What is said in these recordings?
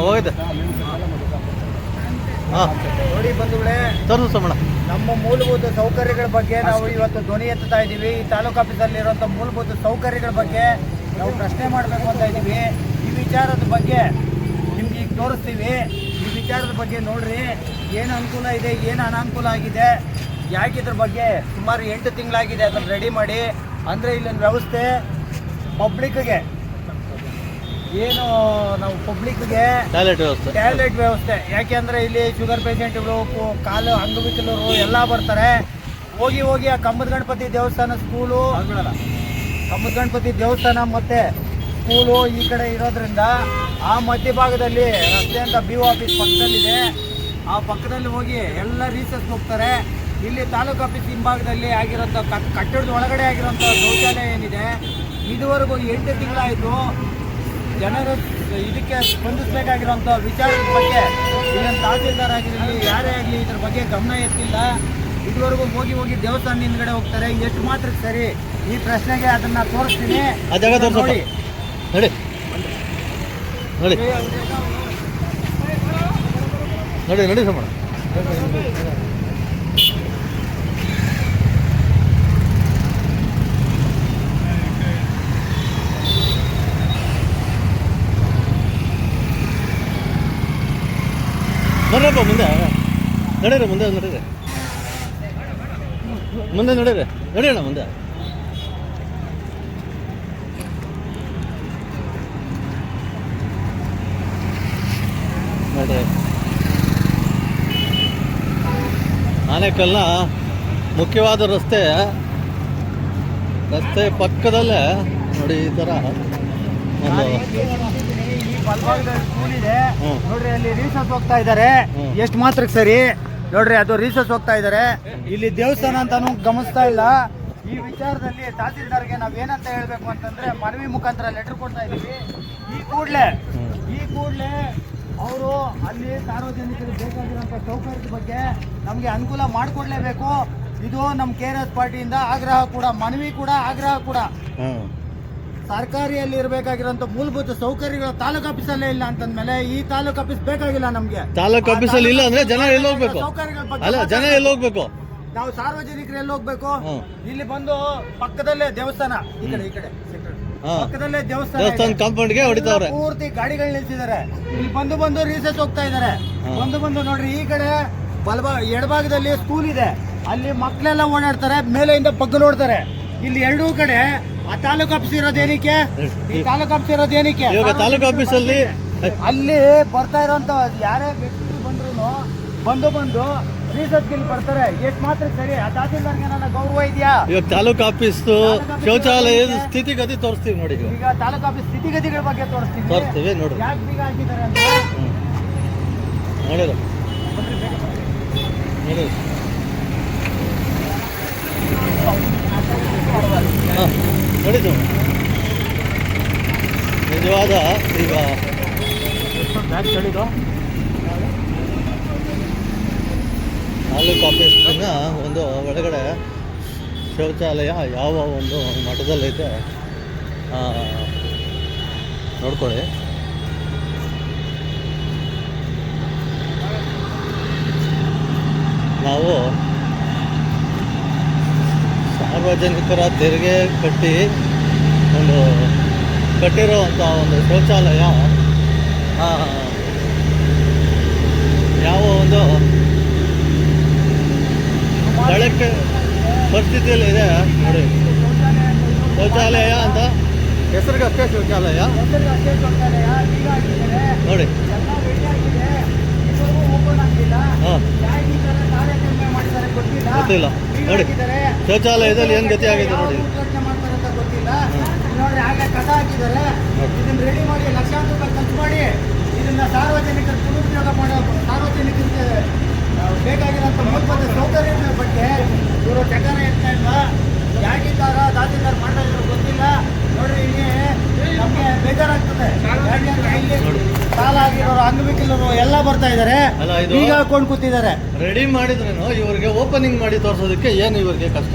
ಹೋಗಿದೆ. ನೋಡಿ ಬಂಧುಗಳೇ, ತೋರಿಸೋಣ. ನಮ್ಮ ಮೂಲಭೂತ ಸೌಕರ್ಯಗಳ ಬಗ್ಗೆ ನಾವು ಇವತ್ತು ಧ್ವನಿ ಎತ್ತುತ್ತಾ ಇದ್ದೀವಿ. ಈ ತಾಲೂಕು ಆಫೀಸಲ್ಲಿರುವಂಥ ಮೂಲಭೂತ ಸೌಕರ್ಯಗಳ ಬಗ್ಗೆ ನಾವು ಪ್ರಶ್ನೆ ಮಾಡಬೇಕು ಅಂತ ಇದ್ದೀವಿ. ಈ ವಿಚಾರದ ಬಗ್ಗೆ ನಿಮ್ಗೆ ಈಗ ತೋರಿಸ್ತೀವಿ. ಈ ವಿಚಾರದ ಬಗ್ಗೆ ನೋಡ್ರಿ, ಏನು ಅನುಕೂಲ ಇದೆ, ಏನು ಅನಾನುಕೂಲ ಆಗಿದೆ, ಯಾಕೆ ಇದ್ರ ಬಗ್ಗೆ ಸುಮಾರು 8 ತಿಂಗಳಾಗಿದೆ ಅದನ್ನು ರೆಡಿ ಮಾಡಿ. ಅಂದರೆ ಇಲ್ಲಿನ ವ್ಯವಸ್ಥೆ ಪಬ್ಲಿಕ್ಗೆ ಏನು ನಾವು ಪಬ್ಲಿಕ್ಗೆ ಟ್ಯಾಬ್ಲೆಟ್ ವ್ಯವಸ್ಥೆ, ಯಾಕೆ ಅಂದರೆ ಇಲ್ಲಿ ಶುಗರ್ ಪೇಷೆಂಟ್ಗಳು, ಕಾಲು ಅಂಗವಿಕಲರು ಎಲ್ಲ ಬರ್ತಾರೆ. ಹೋಗಿ ಆ ಕಮ್ಮದ ಗಣಪತಿ ದೇವಸ್ಥಾನ ಸ್ಕೂಲು, ಕಮ್ಮದ ಗಣಪತಿ ದೇವಸ್ಥಾನ ಮತ್ತು ಸ್ಕೂಲು ಈ ಕಡೆ ಇರೋದ್ರಿಂದ ಆ ಮಧ್ಯಭಾಗದಲ್ಲಿ ರಸ್ತೆ ಅಂತ BO ಆಫೀಸ್ ಪಕ್ಕದಲ್ಲಿದೆ. ಆ ಪಕ್ಕದಲ್ಲಿ ಹೋಗಿ ಎಲ್ಲ ರೀಸಸ್ ಹೋಗ್ತಾರೆ. ಇಲ್ಲಿ ತಾಲೂಕು ಆಫೀಸ್ ಹಿಂಭಾಗದಲ್ಲಿ ಆಗಿರೋಂಥ ಕಟ್ಟಡದ ಒಳಗಡೆ ಆಗಿರೋಂಥ ಶೌಚಾಲಯ ಏನಿದೆ, ಇದುವರೆಗೂ 8 ತಿಂಗಳಾಯಿತು. ಜನರು ಇದಕ್ಕೆ ಸ್ಪಂದಿಸಬೇಕಾಗಿರೋಂಥ ವಿಚಾರದ ಬಗ್ಗೆ ಇಲ್ಲಿನ ತಹಸೀಲ್ದಾರ್ ಆಗಿರಲಿ, ಯಾರೇ ಆಗಲಿ ಇದ್ರ ಬಗ್ಗೆ ಗಮನ ಎತ್ತಿಲ್ಲ. ಇದುವರೆಗೂ ಹೋಗಿ ದೇವಸ್ಥಾನ ಹಿಂದ್ಗಡೆ ಹೋಗ್ತಾರೆ. ಎಷ್ಟು ಮಾತ್ರ ಸರಿ? ಈ ಪ್ರಶ್ನೆಗೆ ಅದನ್ನು ತೋರಿಸ್ತೀನಿ. ನೋಡಿ ನೋಡಿ ನೋಡಿ ನೋಡಿ ಸಮ ಬರ್ರಪ್ಪ ಮುಂದೆ ನಡೀರಿ, ಮುಂದೆ ನಡೀರಿ, ಮುಂದೆ ನಡೀರಿ, ನಡಿಯೋಣ ಮುಂದೆ. ನೋಡಿ, ಆನೇಕಲ್ನ ಮುಖ್ಯವಾದ ರಸ್ತೆ ಪಕ್ಕದಲ್ಲೇ ನೋಡಿ ಈ ಥರ ಒಂದು ಬಲಭಾಗದಲ್ಲಿ ಸ್ಕೂಲ್ ಇದೆ ನೋಡ್ರಿ. ಅಲ್ಲಿ ರೀಸಸ್ ಹೋಗ್ತಾ ಇದ್ದಾರೆ. ಎಷ್ಟು ಮಾತ್ರಕ್ಕೆ ಸರಿ ನೋಡ್ರಿ, ಅದು ರೀಸಸ್ ಹೋಗ್ತಾ ಇದ್ದಾರೆ. ಇಲ್ಲಿ ದೇವಸ್ಥಾನ ಅಂತಾನು ಗಮನಿಸ್ತಾ ಇಲ್ಲ. ಈ ವಿಚಾರದಲ್ಲಿ ತಹಸೀಲ್ದಾರ್ಗೆ ನಾವೇನಂತ ಹೇಳ್ಬೇಕು ಅಂತಂದ್ರೆ, ಮನವಿ ಮುಖಾಂತರ ಲೆಟರ್ ಕೊಡ್ತಾ ಇದ್ದೀವಿ. ಈ ಕೂಡಲೇ ಅವರು ಅಲ್ಲಿ ಸಾರ್ವಜನಿಕರಿಗೆ ಬೇಕಾಗಿರುವಂಥ ಸೌಕರ್ಯದ ಬಗ್ಗೆ ನಮಗೆ ಅನುಕೂಲ ಮಾಡಿಕೊಡ್ಲೇಬೇಕು. ಇದು ನಮ್ಮ KRS ಪಾರ್ಟಿಯಿಂದ ಆಗ್ರಹ ಕೂಡ, ಮನವಿ ಕೂಡ, ಆಗ್ರಹ ಕೂಡ. ಸರ್ಕಾರಿಯಲ್ಲಿ ಇರಬೇಕಾಗಿರೋಂಥ ಮೂಲಭೂತ ಸೌಕರ್ಯಗಳು ತಾಲೂಕು ಆಫೀಸಲ್ಲೇ ಇಲ್ಲ ಅಂತಂದ್ಮೇಲೆ ಈ ತಾಲೂಕು ಆಫೀಸ್ ಬೇಕಾಗಿಲ್ಲ ನಮಗೆ. ತಾಲೂಕು ಆಫೀಸಲ್ಲಿ ಇಲ್ಲ ಅಂದ್ರೆ ಜನ ಎಲ್ಲಿ ಹೋಗ್ಬೇಕು? ಸೌಕರ್ಯಗಳ ಜನ ಎಲ್ಲಿ ಹೋಗ್ಬೇಕು? ನಾವು ಸಾರ್ವಜನಿಕರು ಎಲ್ಲಿ ಹೋಗ್ಬೇಕು? ಇಲ್ಲಿ ಬಂದು ಪಕ್ಕದಲ್ಲೇ ದೇವಸ್ಥಾನ, ಈ ಕಡೆ ಪಕ್ಕದಲ್ಲೇ ದೇವಸ್ಥಾನ ಕಾಂಪೌಂಡ್ಗೆ ಹೊಡಿತಾವ್ರೆ. ಪೂರ್ತಿ ಗಾಡಿಗಳು ನಿಲ್ಸಿದ್ದಾರೆ. ಇಲ್ಲಿ ಬಂದು ರೀಸಸ್ ಹೋಗ್ತಾ ಇದ್ದಾರೆ. ಬಂದು ನೋಡ್ರಿ, ಈ ಕಡೆ ಎಡಭಾಗದಲ್ಲಿ ಸ್ಕೂಲ್ ಇದೆ. ಅಲ್ಲಿ ಮಕ್ಕಳೆಲ್ಲ ಓಡಾಡ್ತಾರೆ, ಮೇಲೆಯಿಂದ ಬಗ್ಗು ನೋಡ್ತಾರೆ. ಇಲ್ಲಿ ಎರಡೂ ಕಡೆ ಆ ತಾಲೂಕು ಆಫೀಸ್ ಇರೋದೇನಕ್ಕೆ? ಈ ತಾಲೂಕು ಆಫೀಸ್ ಇರೋದೇನಕ್ಕೆ? ತಾಲೂಕು ಆಫೀಸಲ್ಲಿ ಅಲ್ಲಿ ಬರ್ತಾ ಇರೋಂಥ ಯಾರೇ ವ್ಯಕ್ತಿ ಬಂದು ರೀಸರ್ಚ್ ಇಲ್ಲಿ ಬರ್ತಾರೆ. ಎಷ್ಟು ಮಾತ್ರ ಸರಿ? ಆ ತಹಸೀಲ್ದಾರ್ಗೆ ನನ್ನ ಗೌರವ ಇದೆಯಾ? ಇವಾಗ ತಾಲೂಕು ಆಫೀಸ್ ಶೌಚಾಲಯದ ಸ್ಥಿತಿಗತಿ ತೋರಿಸ್ತೀವಿ ನೋಡಿ. ಈಗ ತಾಲೂಕು ಆಫೀಸ್ ಸ್ಥಿತಿಗತಿಗಳ ಬಗ್ಗೆ ತೋರಿಸ್ತೀವಿ ನೋಡಿ. ಯಾಕೆ ಬೀಗ ಹಾಕಿದ್ದಾರೆ ಅಂತ ನೋಡಿರ ನೋಡಿದ್ದು ನಿಜವಾದ ಈಗ ತಾಲೂಕು ಆಫೀಸ್ನ ಒಂದು ಒಳಗಡೆ ಶೌಚಾಲಯ ಯಾವ ಒಂದು ಮಠದಲ್ಲೈತೆ ನೋಡ್ಕೊಳ್ಳಿ. ನಾವು ಸಾರ್ವಜನಿಕರ ತೆರಿಗೆ ಕಟ್ಟಿ ಕಟ್ಟಿರೋವಂಥ ಒಂದು ಶೌಚಾಲಯ ಯಾವ ಒಂದು ಬಳಕೆ ಪರಿಸ್ಥಿತಿಯಲ್ಲಿ ಇದೆ ನೋಡಿ. ಶೌಚಾಲಯ ಅಂತ ಹೆಸರಿಗಷ್ಟೇ ಶೌಚಾಲಯ ನೋಡಿ. ಗೊತ್ತಿಲ್ಲ ನೋಡಿ, ಶೌಚಾಲಯದಲ್ಲಿ ಏನು ಗತಿ ಆಗಿದೆ ನೋಡಿ. ಇದನ್ನ ರೆಡಿ ಮಾಡಿ ಲಕ್ಷಾಂತರ ರೂಪಾಯಿ ಖರ್ಚು ಮಾಡಿ ಇದನ್ನ ಸಾರ್ವಜನಿಕರ ದುರುಪಯೋಗ ಮಾಡೋ, ಸಾರ್ವಜನಿಕರಿಗೆ ಬೇಕಾಗಿರೋಂಥ ಮೂಲಭೂತ ಸೌಕರ್ಯಗಳ ಬಗ್ಗೆ ಇವರು ಜಗನ ಎತ್ತಾ ಇಲ್ಲ. ಯಾಕಿದ್ದಾರ ತಹಸೀಲ್ದಾರ್ ಮಾಡ್ತಾ ಇದ್ರು ಗೊತ್ತಿಲ್ಲ. ನೋಡ್ರಿ, ಇಲ್ಲಿ ನಮಗೆ ಬೇಜಾರಾಗ್ತದೆ. ಯಾಕೆಂದ್ರೆ ಇಲ್ಲಿ ಸಾಲ ಆಗಿರೋರು, ಅಂಗವಿಕಲರು ಎಲ್ಲ ಬರ್ತಾ ಇದ್ದಾರೆ, ಈಗ ಹಾಕೊಂಡು ಕೂತಿದ್ದಾರೆ. ರೆಡಿ ಮಾಡಿದ್ರೇನು ಇವ್ರಿಗೆ ಓಪನಿಂಗ್ ಮಾಡಿ ತೋರಿಸೋದಕ್ಕೆ ಏನು ಇವ್ರಿಗೆ ಕಷ್ಟ?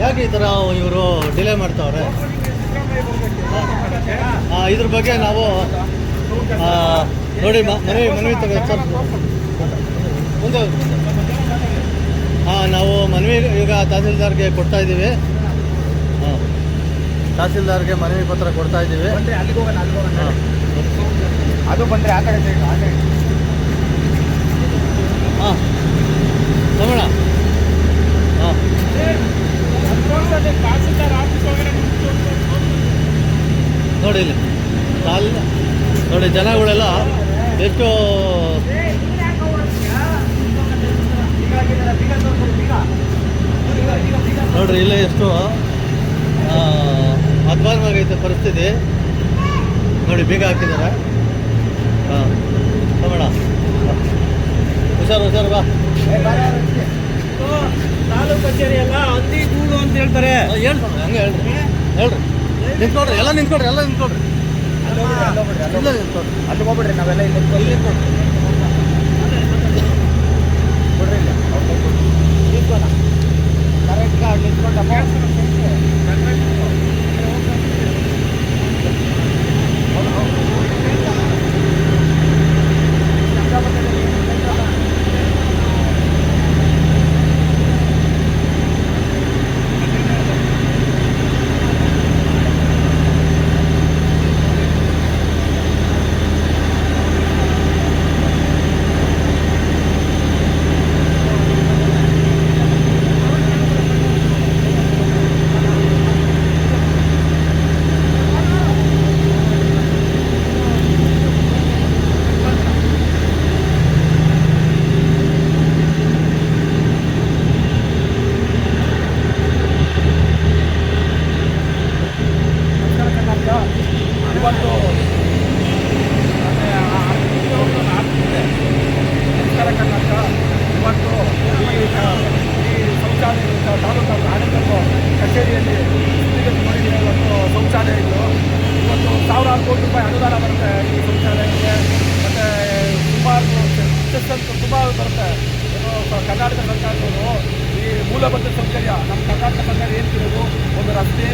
ಯಾಕೆ ಈ ಥರ ಇವರು ಡಿಲೇ ಮಾಡ್ತಾವ್ರೆ? ಇದ್ರ ಬಗ್ಗೆ ನಾವು ನೋಡಿ ಮನವಿ ತಗೋ ಸರ್ ಮುಂದೆ ಹಾಂ ನಾವು ಮನವಿ ಈಗ ತಹಸೀಲ್ದಾರ್ಗೆ ಕೊಡ್ತಾ ಇದ್ದೀವಿ. ಹಾಂ ತಹಸೀಲ್ದಾರ್ಗೆ ಮನವಿ ಪತ್ರ ಕೊಡ್ತಾ ಇದ್ದೀವಿ. ಬಂದರೆ ಅಲ್ಲಿಗೆ ಹೋಗೋಣ ಹಾಂ ಅದು ಬಂದರೆ ಆ ಕಡೆ ಸೈಡ್ ಆ ಕಡೆ ಹಾಂ ತಗೋಣ. ಹಾಂ ನೋಡಿ ಇಲ್ಲಿ ನೋಡಿ ಜನಗಳೆಲ್ಲ ಎಷ್ಟು ನೋಡ್ರಿ ಇಲ್ಲೇ ಎಷ್ಟು ಅಧ್ವಾನವಾಗೈತೆ ಪರಿಸ್ಥಿತಿ. ನೋಡಿ ಬೀಗ ಹಾಕಿದ್ದಾರೆ. ಹಾಂ ತಗೋಣ ಹುಷಾರು ಬಾ. ತಾಲೂಕು ಕಚೇರಿ ಎಲ್ಲ ಹಂದಿ ಗೂಡು ಅಂತ ಹೇಳ್ತಾರೆ. ಹೇಳ್ರಿ ಹಂಗೆ ಹೇಳ್ರಿ ನಿಂತ್ಕೊಡ್ರಿ ಎಲ್ಲ ನಿಂತ್ಕೊಡ್ರಿ ಇಲ್ಲ ನಿಂತ್ಕೊಡ್ರಿ. ಅಲ್ಲಿ ಹೋಗ್ಬಿಡ್ರಿ ನಾವೆಲ್ಲ ಇಲ್ಲಿ ನಿಂತ್ಕೊಡ್ರಿ ಕೊಡ್ರಿ ಇಲ್ಲ ನಿಂತ್ಕೋಣ ಕರೆಕ್ಟಾಗಿ ನಿಂತ್ಕೊಂಡಪ್ಪ. ಇವತ್ತು ನಮಸ್ಕಾರ ಕರ್ನಾಟಕ. ಇವತ್ತು ಈ ಶೌಚಾಲಯ ತಾಲೂಕು ಆಡಳಿತ ಕಚೇರಿಯಲ್ಲಿ ಮಾಡಿದ ಇವತ್ತು ಶೌಚಾಲಯ ಇದು. ಇವತ್ತು ಸಾವಿರಾರು ಕೋಟಿ ರೂಪಾಯಿ ಅನುದಾನ ಬರುತ್ತೆ ಈ ಶೌಚಾಲಯಕ್ಕೆ. ಮತ್ತು ಸುಮಾರು ತುಂಬ ಬರುತ್ತೆ. ಕರ್ನಾಟಕ ಸರ್ಕಾರದವರು ಈ ಮೂಲಭೂತ ಸೌಕರ್ಯ ನಮ್ಮ ಕರ್ನಾಟಕ ಸರ್ಕಾರ ಏನ್ತಿರೋದು ಒಂದು ರಸ್ತೆ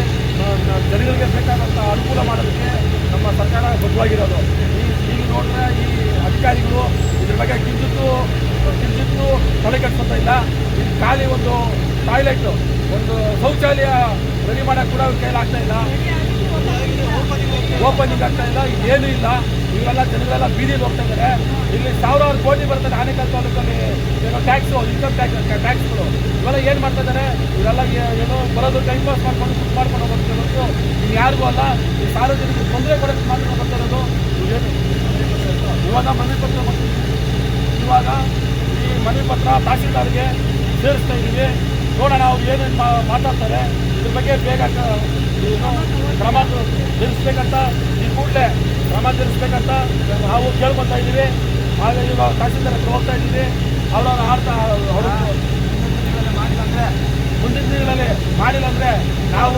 ಜನಗಳಿಗೆ ಬೇಕಾದಂಥ ಅನುಕೂಲ ಮಾಡೋದಕ್ಕೆ ನಮ್ಮ ಸರ್ಕಾರ ಬದ್ಧವಾಗಿರೋದು. ಈಗ ನೋಡಿದ್ರೆ ಈ ಅಧಿಕಾರಿಗಳು ಇದ್ರ ಬಗ್ಗೆ ಕಿಂಚಿತ್ತು ತಲೆ ಕೆಡಿಸ್ಕೊತಾ ಇಲ್ಲ. ಇಲ್ಲಿ ಖಾಲಿ ಒಂದು ಟಾಯ್ಲೆಟ್ ಒಂದು ಶೌಚಾಲಯ ರೆಡಿ ಮಾಡೋಕ್ಕೆ ಕೂಡ ಕೈಲಾಗ್ತಾ ಇಲ್ಲ, ಓಪನಿಂಗ್ ಆಗ್ತಾ ಇಲ್ಲ, ಏನೂ ಇಲ್ಲ. ಇವರೆಲ್ಲ ಜನಗಳೆಲ್ಲ ಬೀದಿಯಲ್ಲಿ ಹೋಗ್ತಾ ಇದ್ದಾರೆ. ಇಲ್ಲಿ ಸಾವಿರಾರು ಕೋಟಿ ಬರ್ತದೆ ಆನೇಕಲ್ ತಾಲೂಕಲ್ಲಿ ಏನೋ ಟ್ಯಾಕ್ಸು ಇನ್ಕಮ್ ಟ್ಯಾಕ್ಸ್ಗಳು ಇವೆಲ್ಲ ಏನು ಮಾಡ್ತಾ ಇದ್ದಾರೆ. ಇವರೆಲ್ಲ ಏನೋ ಬರೋದು ಟೈಮ್ ಪಾಸ್ ಮಾಡ್ಕೊಂಡು ಹೋಗ್ತಿರೋದು ಇನ್ನು ಯಾರಿಗೂ ಅಲ್ಲ. ಈ ಸಾರ್ವಜನಿಕರು ತೊಂದರೆ ಕೊಡೋಕ್ಕೆ ಮಾತ್ರ ಬರ್ತಾ ಇರೋದು. ಇವಾಗ ಮನವಿ ಪತ್ರ ಇವಾಗ ಈ ಮನವಿ ಪತ್ರ ತಹಸೀಲ್ದಾರ್ಗೆ ಸೇರಿಸ್ತಾ ಇದ್ದೀವಿ. ನೋಡೋಣ ಅವ್ರು ಏನೇನು ಮಾತಾಡ್ತಾರೆ. ಇದ್ರ ಬಗ್ಗೆ ಬೇಗ ಏನು ಕ್ರಮ ಜರುಗಿಸ್ಬೇಕಂತ ಈ ಕೂಡಲೇ ಕ್ರಮ ಜರುಗಿಸ್ಬೇಕಂತ ನಾವು ಕೇಳ್ಕೊತಾ ಇದ್ದೀವಿ. ಆಗ ಇವಾಗ ತಹಸೀಲ್ದಾರ್ ಹತ್ರ ಹೋಗ್ತಾ ಇದ್ದೀವಿ. ಅವರನ್ನು ಅವರು ಮುಂದಿನ ದಿನಗಳಲ್ಲಿ ಮಾಡಿಲ್ಲ ಅಂದರೆ ನಾವು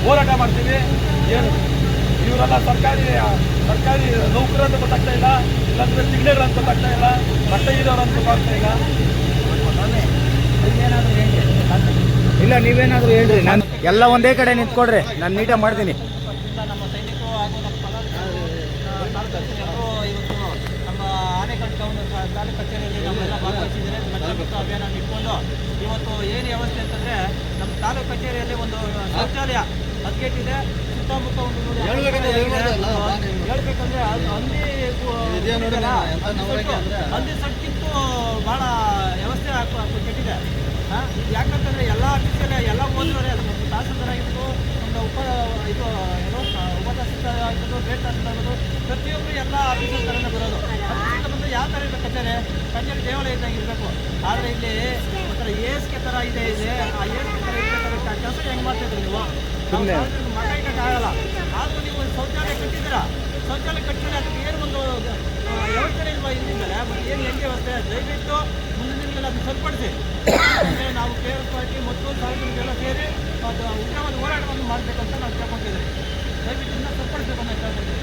ಹೋರಾಟ ಮಾಡ್ತೀವಿ. ಏನು ಇವರೆಲ್ಲ ಸರ್ಕಾರಿ ನೌಕರರಂತ ಗೊತ್ತಾಗ್ತಾ ಇಲ್ಲ, ಇಲ್ಲಾಂದರೆ ತಿಂಗಳೆಗಳಂತ ಗೊತ್ತಾಗ್ತಾ ಇಲ್ಲ, ಬಟ್ಟೆ ಇರೋರಂತ ಗೊತ್ತಾಗ್ತಾ ಇಲ್ಲ. ಇಲ್ಲ ನೀವೇನಾದರೂ ಹೇಳ್ರಿ, ನಾನು ಎಲ್ಲ ಒಂದೇ ಕಡೆ ನಿಂತ್ಕೊಡ್ರಿ, ನಾನು ನೀಟಾಗಿ ಮಾಡ್ತೀನಿ. ನಮ್ಮ ಸೈನಿಕರು ಹಾಗೂ ನಮ್ಮ ತಾಲೂಕು ಇವತ್ತು ನಮ್ಮ ಆನೇಕಲ್ ಟೌನ್ ತಾಲೂಕು ಕಚೇರಿಯಲ್ಲಿ ನಮ್ಮೆಲ್ಲ ಭಾಗವಹಿಸಿದರೆ ಮತ್ತು ಅಭಿಯಾನ ಇಟ್ಕೊಂಡು ಇವತ್ತು ಏನು ವ್ಯವಸ್ಥೆ ಅಂತಂದರೆ ನಮ್ಮ ತಾಲೂಕು ಕಚೇರಿಯಲ್ಲಿ ಒಂದು ಶೌಚಾಲಯ ಹದ್ಗೆಟ್ಟಿದೆ. ಸುತ್ತಮುತ್ತ ಒಂದು ಹೇಳ್ಬೇಕಂದ್ರೆ ಹಂದಿ ಸಟ್ಕಿಂತೂ ಭಾಳ ವ್ಯವಸ್ಥೆ ಕೆಟ್ಟಿದೆ. ಯಾಕಂತಂದರೆ ಎಲ್ಲ ಆಫೀಸಲ್ಲಿ ಎಲ್ಲ ಹೋದ್ರೆ ತಹಸೀಲ್ದಾರ್ ಆಗಿರ್ಬೋದು, ಒಂದು ಉಪ ತಹಸೀಲ್ದಾರ್ ಆಗಿರ್ಬೋದು, ಗ್ರೇಟ್ ತಹಸೀಲ್ದಾರ್ ಆಗಿರ್ಬೋದು, ಪ್ರತಿಯೊಬ್ಬರು ಎಲ್ಲ ಆಫೀಸರ್ ಥರನೇ ಬರೋದು. ಅದರಿಂದ ಬಂದು ಯಾವ ಥರ ಇರಬೇಕು ಕಚೇರಿ ದೇವಾಲಯ ಇದ್ದಂಗೆ ಇರಬೇಕು. ಆದರೆ ಇಲ್ಲಿ ಒಂಥರ ಏಸ್ಕೆ ಥರ ಇದೆ. ಆ ಏಸ್ಕೆ ಥರ ಇರಬೇಕಾದ್ರೆ ಕೆಲಸ ಹೆಂಗೆ ಮಾಡ್ತಾಯಿದ್ರಿ ನೀವು? ಮಠ ಇಡೋಕ್ಕಾಗಲ್ಲ. ಆದರೂ ನೀವು ಒಂದು ಶೌಚಾಲಯ ಕಟ್ಟಿದ್ದೀರಾ. ಶೌಚಾಲಯ ಕಟ್ಟಿದ್ರೆ ಅದಕ್ಕೆ ಏನು ಒಂದು ವ್ಯವಸ್ಥೆ ಇಲ್ವಾ ಇಲ್ಲಿಂದಲೇ? ಮತ್ತು ಏನು ಹೆಂಗೆ ವ್ಯವಸ್ಥೆ? ದಯವಿಟ್ಟು ಮುಂದಿನ ದಿನಗಳಲ್ಲಿ ಅದನ್ನು ಸರಿಪಡಿಸಿ. ನಾವು KSRT ಮತ್ತು ಸಾರ್ವಜನಿಕರೆಲ್ಲ ಸೇರಿ ಅದು ಉಗ್ರವಾದ ಹೋರಾಟವನ್ನು ಮಾಡಬೇಕಂತ ನಾವು ಕೇಳ್ಕೊತಿದ್ದೀವಿ. ದಯವಿಟ್ಟು ಇನ್ನೂ ಸರಿಪಡಿಸಬೇಕು ಅಂತ ಕೇಳ್ಕೊತೀವಿ.